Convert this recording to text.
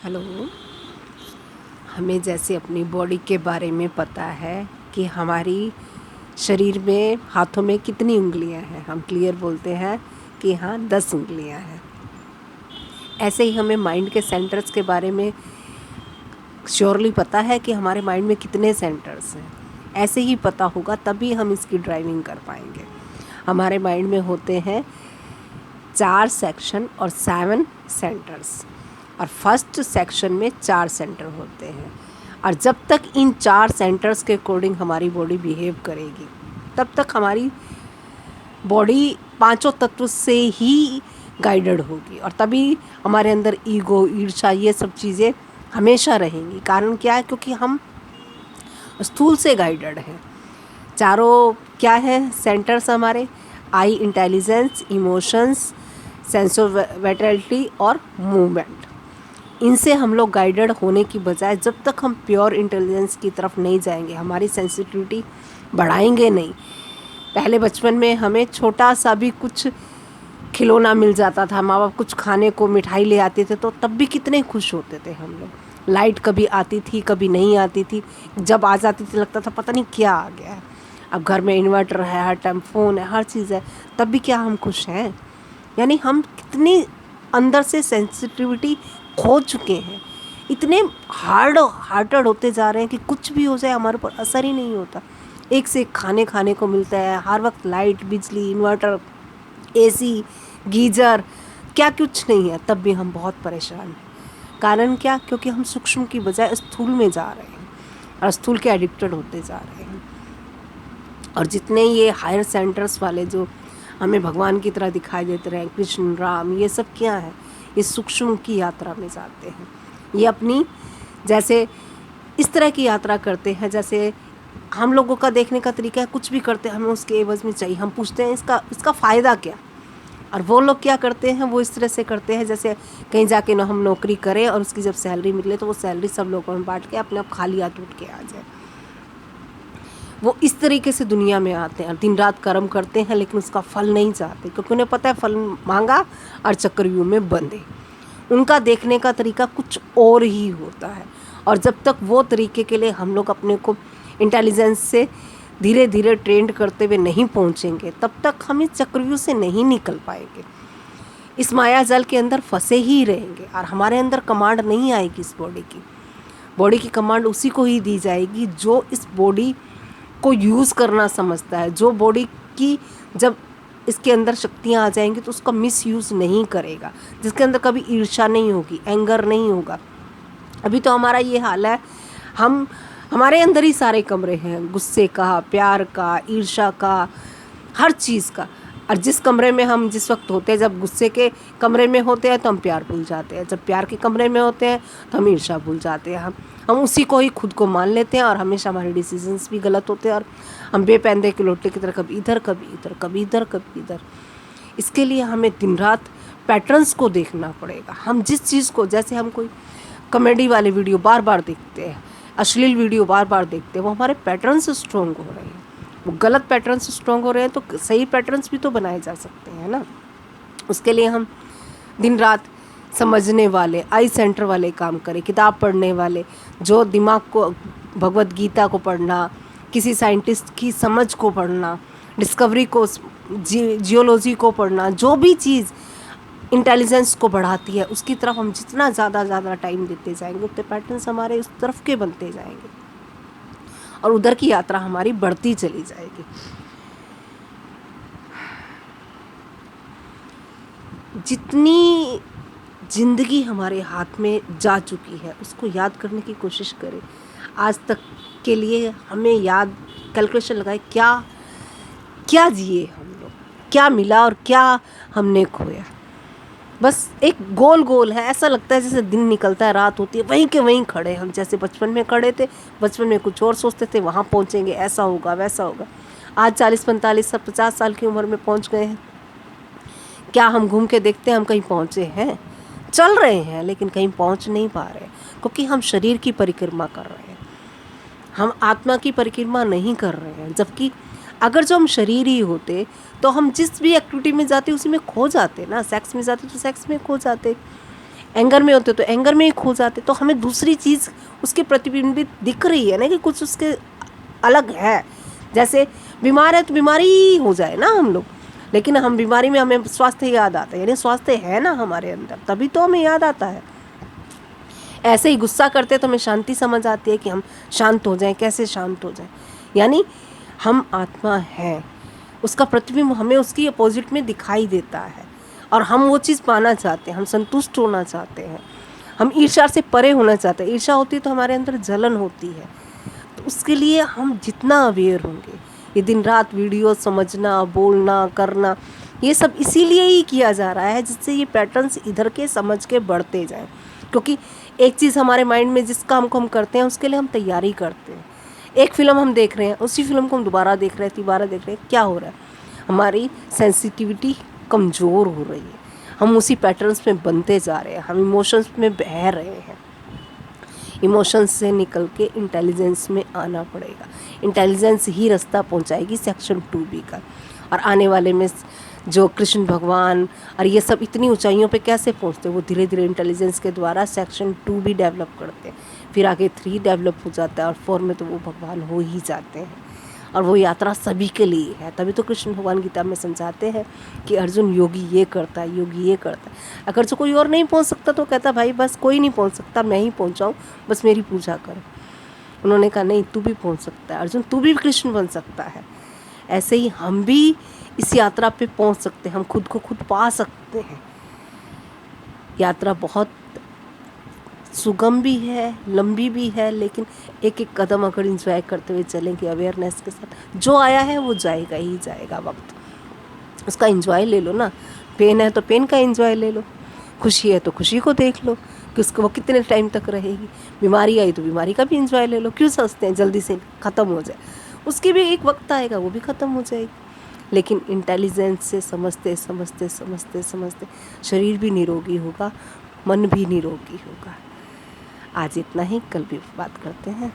Hello. हमें जैसे अपनी बॉडी के बारे में पता है कि हमारी शरीर में हाथों में कितनी उंगलियां हैं, हम क्लियर बोलते हैं कि हाँ 10 उंगलियां हैं। ऐसे ही हमें माइंड के सेंटर्स के बारे में श्योरली पता है कि हमारे माइंड में कितने सेंटर्स हैं। ऐसे ही पता होगा तभी हम इसकी ड्राइविंग कर पाएंगे। हमारे माइंड में होते हैं 4 सेक्शन और 7 सेंटर्स, और फर्स्ट सेक्शन में 4 सेंटर होते हैं। और जब तक इन 4 सेंटर्स के अकॉर्डिंग हमारी बॉडी बिहेव करेगी तब तक हमारी बॉडी पांचों तत्व से ही गाइडेड होगी, और तभी हमारे अंदर ईगो, ईर्ष्या, ये सब चीज़ें हमेशा रहेंगी। कारण क्या है? क्योंकि हम स्थूल से गाइडेड हैं। चारों क्या है सेंटर्स हमारे? I intelligence, emotions, sense of vitality और मूवमेंट। इनसे हम लोग गाइडेड होने की बजाय जब तक हम प्योर इंटेलिजेंस की तरफ नहीं जाएंगे, हमारी सेंसिटिविटी बढ़ाएंगे नहीं। पहले बचपन में हमें छोटा सा भी कुछ खिलौना मिल जाता था, माँ बाप कुछ खाने को मिठाई ले आते थे, तो तब भी कितने खुश होते थे हम लोग। लाइट कभी आती थी कभी नहीं आती थी, जब आ जाती थी लगता था पता नहीं क्या आ गया है। अब घर में इन्वर्टर है, हर टाइम फ़ोन है, हर चीज़ है, तब भी क्या हम खुश हैं? यानी हम कितनी अंदर से सेंसिटिविटी खो चुके हैं, इतने हार्टेड होते जा रहे हैं कि कुछ भी हो जाए हमारे ऊपर असर ही नहीं होता। एक से एक खाने को मिलता है, हर वक्त लाइट, बिजली, इन्वर्टर, एसी, गीजर, क्या कुछ नहीं है, तब भी हम बहुत परेशान हैं। कारण क्या? क्योंकि हम सूक्ष्म की बजाय स्थूल में जा रहे हैं और स्थूल के एडिक्टेड होते जा रहे हैं। और जितने ये हायर सेंटर्स वाले जो हमें भगवान की तरह दिखाई देते रहे, कृष्ण, राम, ये सब क्या है? ये सूक्ष्म की यात्रा में जाते हैं। ये अपनी जैसे इस तरह की यात्रा करते हैं जैसे हम लोगों का देखने का तरीका है, कुछ भी करते हैं हमें उसके एवज में चाहिए। हम पूछते हैं इसका फ़ायदा क्या? और वो लोग क्या करते हैं, वो इस तरह से करते हैं जैसे कहीं जाके ना हम नौकरी करें और उसकी जब सैलरी मिले तो वो सैलरी सब लोगों में बांट के अपने आप खाली हाथ उठ के आ जाए। वो इस तरीके से दुनिया में आते हैं, दिन रात कर्म करते हैं, लेकिन उसका फल नहीं चाहते, क्योंकि उन्हें पता है फल मांगा और चक्रव्यूह में बंधे। उनका देखने का तरीका कुछ और ही होता है। और जब तक वो तरीके के लिए हम लोग अपने को इंटेलिजेंस से धीरे धीरे ट्रेंड करते हुए नहीं पहुंचेंगे, तब तक हम इस चक्रव्यूह से नहीं निकल पाएंगे। इस माया जाल के अंदर फंसे ही रहेंगे और हमारे अंदर कमांड नहीं आएगी। इस बॉडी की कमांड उसी को ही दी जाएगी जो इस बॉडी को यूज़ करना समझता है, जो बॉडी की जब इसके अंदर शक्तियाँ आ जाएंगी तो उसका मिस यूज़ नहीं करेगा, जिसके अंदर कभी ईर्ष्या नहीं होगी, एंगर नहीं होगा। अभी तो हमारा ये हाल है, हमारे अंदर ही सारे कमरे हैं, गुस्से का, प्यार का, ईर्ष्या का, हर चीज़ का। और जिस कमरे में हम जिस वक्त होते हैं, जब गुस्से के कमरे में होते हैं तो हम प्यार भूल जाते हैं, जब प्यार के कमरे में होते हैं तो हम ईर्ष्या भूल जाते हैं। हम उसी को ही खुद को मान लेते हैं और हमेशा हमारे डिसीजंस भी गलत होते हैं और हम बेपैंदे के लोटे की तरह कभी इधर कभी इधर, कभी इधर कभी इधर। इसके लिए हमें दिन रात पैटर्न्स को देखना पड़ेगा। हम जिस चीज़ को, जैसे हम कोई कॉमेडी वाले वीडियो बार बार देखते हैं, अश्लील वीडियो बार बार देखते हैं, वो हमारे पैटर्न्स स्ट्रॉन्ग हो रहे हैं। वो गलत पैटर्न्स स्ट्रॉन्ग हो रहे हैं तो सही पैटर्न्स भी तो बनाए जा सकते हैं ना। उसके लिए हम दिन रात समझने वाले, आई सेंटर वाले काम करें, किताब पढ़ने वाले, जो दिमाग को, भगवत गीता को पढ़ना, किसी साइंटिस्ट की समझ को पढ़ना, डिस्कवरी को, जियोलॉजी को पढ़ना, जो भी चीज़ इंटेलिजेंस को बढ़ाती है उसकी तरफ हम जितना ज़्यादा टाइम देते जाएंगे उतने पैटर्न्स हमारे उस तरफ के बनते जाएंगे और उधर की यात्रा हमारी बढ़ती चली जाएगी। जितनी जिंदगी हमारे हाथ में जा चुकी है उसको याद करने की कोशिश करें। आज तक के लिए हमें याद, कैलकुलेशन लगाए, क्या क्या जिए हम लोग, क्या मिला और क्या हमने खोया। बस एक गोल है, ऐसा लगता है जैसे दिन निकलता है, रात होती है, वहीं के वहीं खड़े हम, जैसे बचपन में खड़े थे, बचपन में कुछ और सोचते थे, वहाँ पहुँचेंगे, ऐसा होगा वैसा होगा। आज 40, 45, 50 साल की उम्र में पहुँच गए हैं। क्या हम घूम के देखते हैं हम कहीं पहुँचे हैं? चल रहे हैं लेकिन कहीं पहुँच नहीं पा रहे, क्योंकि हम शरीर की परिक्रमा कर रहे हैं, हम आत्मा की परिक्रमा नहीं कर रहे हैं। जबकि अगर जो हम शरीर ही होते तो हम जिस भी एक्टिविटी में जाते उसी में खो जाते ना। सेक्स में जाते तो सेक्स में खो जाते, एंगर में होते तो एंगर में ही खो जाते, तो हमें दूसरी चीज़ उसके प्रतिबिंबित दिख रही है ना कि कुछ उसके अलग है। जैसे बीमार है तो बीमारी हो जाए ना हम लोग, लेकिन हम बीमारी में हमें स्वास्थ्य याद आता है, यानी स्वास्थ्य है ना हमारे अंदर, तभी तो हमें याद आता है। ऐसे ही गुस्सा करते तो हमें शांति समझ आती है कि हम शांत हो जाएं, कैसे शांत हो जाएं, यानी हम आत्मा है, उसका प्रतिबिंब हमें उसकी अपोजिट में दिखाई देता है और हम वो चीज़ पाना चाहते हैं, हम संतुष्ट होना चाहते हैं, हम ईर्ष्या से परे होना चाहते हैं। ईर्ष्या होती है तो हमारे अंदर जलन होती है, तो उसके लिए हम जितना अवेयर होंगे, ये दिन रात वीडियो समझना, बोलना, करना, ये सब इसीलिए ही किया जा रहा है जिससे ये पैटर्न्स इधर के समझ के बढ़ते जाएं। क्योंकि एक चीज़ हमारे माइंड में जिस काम को हम करते हैं उसके लिए हम तैयारी करते हैं। एक फ़िल्म हम देख रहे हैं, उसी फिल्म को हम दोबारा देख रहे हैं, तिबारा देख रहे हैं, क्या हो रहा है, हमारी सेंसिटिविटी कमज़ोर हो रही है, हम उसी पैटर्न्स में बनते जा रहे हैं, हम इमोशंस में बह रहे हैं। इमोशंस से निकल के इंटेलिजेंस में आना पड़ेगा, इंटेलिजेंस ही रास्ता पहुंचाएगी सेक्शन 2B का। और आने वाले में जो कृष्ण भगवान और ये सब इतनी ऊंचाइयों पे कैसे पहुंचते, वो धीरे धीरे इंटेलिजेंस के द्वारा सेक्शन 2B डेवलप करते हैं, फिर आगे 3 डेवलप हो जाता है और 4 में तो वो भगवान हो ही जाते हैं। और वो यात्रा सभी के लिए है, तभी तो कृष्ण भगवान गीता में समझाते हैं कि अर्जुन योगी ये करता है, योगी ये करता है। अगर जो कोई और नहीं पहुंच सकता तो कहता भाई बस कोई नहीं पहुंच सकता, मैं ही पहुंचाऊँ, बस मेरी पूजा करो। उन्होंने कहा नहीं, तू भी पहुंच सकता है अर्जुन, तू भी कृष्ण बन सकता है। ऐसे ही हम भी इस यात्रा पे पहुंच सकते हैं, हम खुद को खुद पा सकते हैं। यात्रा बहुत सुगम भी है, लंबी भी है, लेकिन एक एक कदम अगर इंजॉय करते हुए चलेंगे अवेयरनेस के साथ, जो आया है वो जाएगा ही जाएगा, वक्त उसका इंजॉय ले लो ना। पेन है तो पेन का इंजॉय ले लो, खुशी है तो खुशी को देख लो कि उसको वो कितने टाइम तक रहेगी। बीमारी आई तो बीमारी का भी इंजॉय ले लो, क्यों सोचते हैं जल्दी से ख़त्म हो जाए, उसकी भी एक वक्त आएगा वो भी ख़त्म हो जाएगी। लेकिन इंटेलिजेंस से समझते समझते समझते समझते शरीर भी निरोगी होगा, मन भी निरोगी होगा। आज इतना ही, कल भी बात करते हैं।